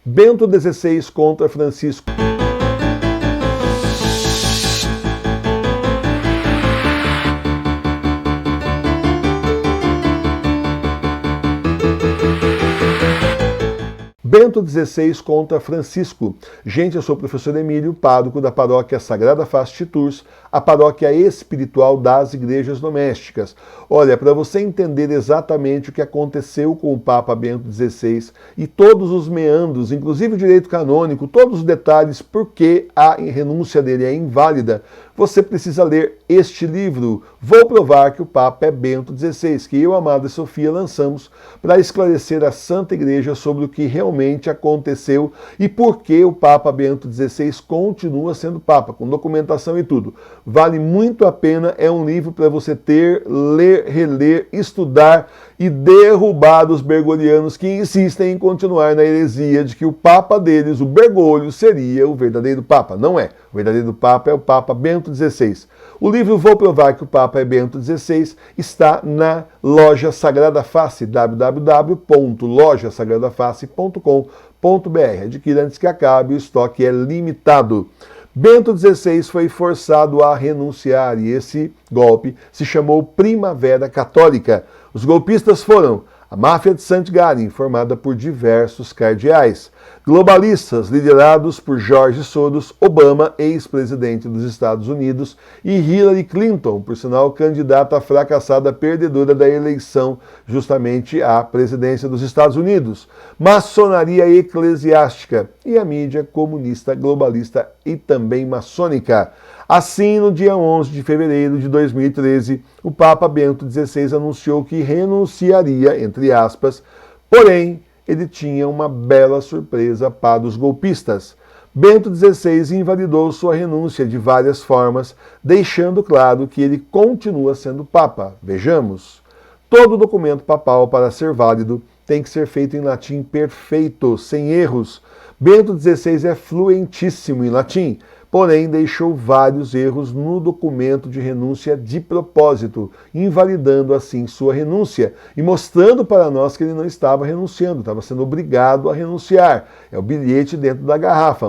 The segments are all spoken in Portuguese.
Bento XVI contra Francisco. Bento XVI contra Francisco. Gente, eu sou o professor Emílio, pároco da paróquia Sagrada Face de Tours, a paróquia espiritual das igrejas domésticas. Olha, para você entender exatamente o que aconteceu com o Papa Bento XVI e todos os meandros, inclusive o direito canônico, todos os detalhes, por que a renúncia dele é inválida, você precisa ler este livro, Vou Provar que o Papa é Bento XVI, que eu, Amada Sofia, lançamos para esclarecer a Santa Igreja sobre o que realmente aconteceu e por que o Papa Bento XVI continua sendo Papa, com documentação e tudo. Vale muito a pena, é um livro para você ter, ler, reler, estudar e derrubar os bergolianos que insistem em continuar na heresia de que o Papa deles, o Bergoglio, seria o verdadeiro Papa. Não é. O verdadeiro Papa é o Papa Bento XVI. O livro Vou Provar que o Papa é Bento XVI está na loja Sagrada Face, www.lojasagradaface.com.br. Adquira antes que acabe, o estoque é limitado. Bento XVI foi forçado a renunciar e esse golpe se chamou Primavera Católica. Os golpistas foram a máfia de St. Gallen, formada por diversos cardeais, globalistas liderados por George Soros, Obama, ex-presidente dos Estados Unidos, e Hillary Clinton, por sinal candidata fracassada perdedora da eleição justamente à presidência dos Estados Unidos, maçonaria eclesiástica e a mídia comunista, globalista e também maçônica. Assim, no dia 11 de fevereiro de 2013, o Papa Bento XVI anunciou que renunciaria, entre aspas, porém, ele tinha uma bela surpresa para os golpistas. Bento XVI invalidou sua renúncia de várias formas, deixando claro que ele continua sendo Papa. Vejamos. Todo documento papal, para ser válido, tem que ser feito em latim perfeito, sem erros. Bento XVI é fluentíssimo em latim, porém deixou vários erros no documento de renúncia de propósito, invalidando assim sua renúncia e mostrando para nós que ele não estava renunciando, estava sendo obrigado a renunciar. É o bilhete dentro da garrafa,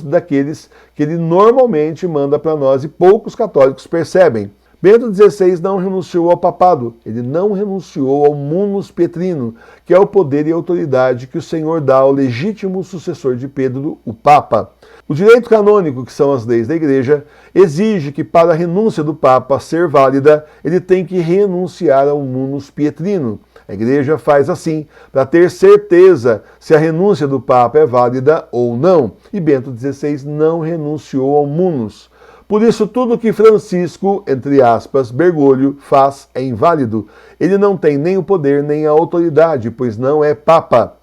daqueles que ele normalmente manda para nós e poucos católicos percebem. Bento XVI não renunciou ao papado, ele não renunciou ao munus petrino, que é o poder e autoridade que o Senhor dá ao legítimo sucessor de Pedro, o Papa. O direito canônico, que são as leis da Igreja, exige que para a renúncia do Papa ser válida, ele tem que renunciar ao munus pietrino. A Igreja faz assim, para ter certeza se a renúncia do Papa é válida ou não. E Bento XVI não renunciou ao munus. Por isso, tudo que Francisco, entre aspas, Bergoglio, faz é inválido. Ele não tem nem o poder nem a autoridade, pois não é Papa.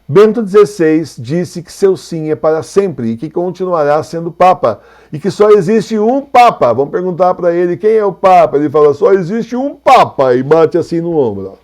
Bento XVI disse que seu sim é para sempre e que continuará sendo Papa. E que só existe um Papa. Vamos perguntar para ele quem é o Papa. Ele fala, só existe um Papa, e bate assim no ombro.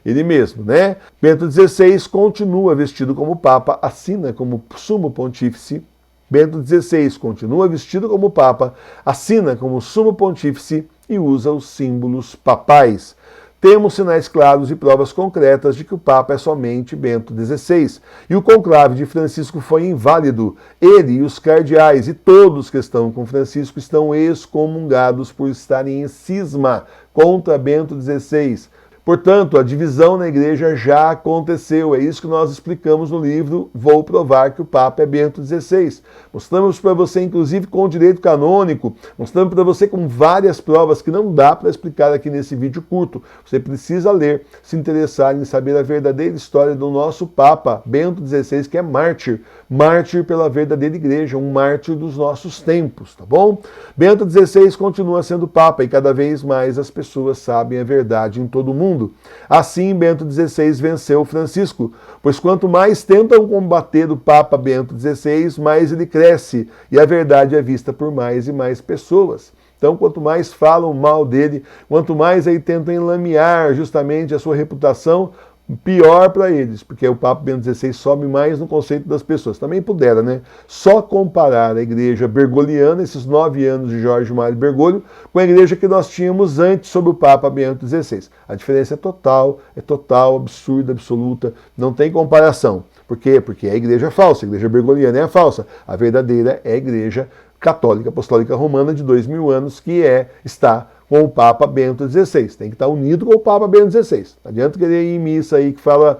Ele mesmo, né? Bento XVI continua vestido como Papa, assina como Sumo Pontífice. Bento XVI continua vestido como Papa, assina como Sumo Pontífice e usa os símbolos papais. Temos sinais claros e provas concretas de que o Papa é somente Bento XVI. E o conclave de Francisco foi inválido. Ele e os cardeais e todos que estão com Francisco estão excomungados por estarem em cisma contra Bento XVI. Portanto, a divisão na Igreja já aconteceu. É isso que nós explicamos no livro Vou Provar que o Papa é Bento XVI. Mostramos para você, inclusive, com o direito canônico, mostramos para você com várias provas que não dá para explicar aqui nesse vídeo curto. Você precisa ler, se interessar em saber a verdadeira história do nosso Papa, Bento XVI, que é mártir. Mártir pela verdadeira Igreja, um mártir dos nossos tempos, tá bom? Bento XVI continua sendo Papa e cada vez mais as pessoas sabem a verdade em todo o mundo. Assim, Bento XVI venceu Francisco, pois quanto mais tentam combater o Papa Bento XVI, mais ele cresce, e a verdade é vista por mais e mais pessoas. Então, quanto mais falam mal dele, quanto mais aí tentam enlamear justamente a sua reputação, pior para eles, porque o Papa Bento XVI sobe mais no conceito das pessoas. Também pudera, né? Só comparar a igreja bergoliana, esses 9 anos de Jorge Mário Bergoglio, com a igreja que nós tínhamos antes sob o Papa Bento XVI. A diferença é total, absurda, absoluta, não tem comparação. Por quê? Porque é a igreja falsa, a igreja bergoliana é a falsa. A verdadeira é a igreja católica apostólica romana de 2000 anos, que está com o Papa Bento XVI. Tem que estar unido com o Papa Bento XVI. Não adianta querer ir em missa aí que fala,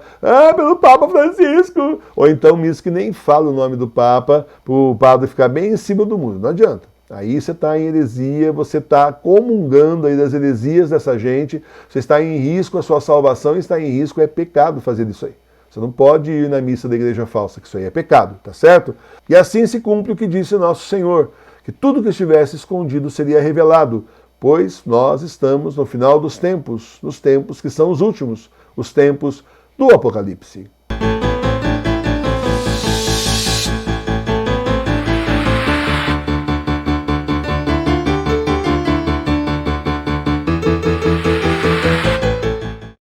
pelo Papa Francisco. Ou então missa que nem fala o nome do Papa, para o padre ficar bem em cima do muro. Não adianta. Aí você está em heresia, você está comungando aí das heresias dessa gente, você está em risco a sua salvação e está em risco, é pecado fazer isso aí. Você não pode ir na missa da igreja falsa, que isso aí é pecado, tá certo? E assim se cumpre o que disse o nosso Senhor, que tudo que estivesse escondido seria revelado, pois nós estamos no final dos tempos, nos tempos que são os últimos, os tempos do Apocalipse.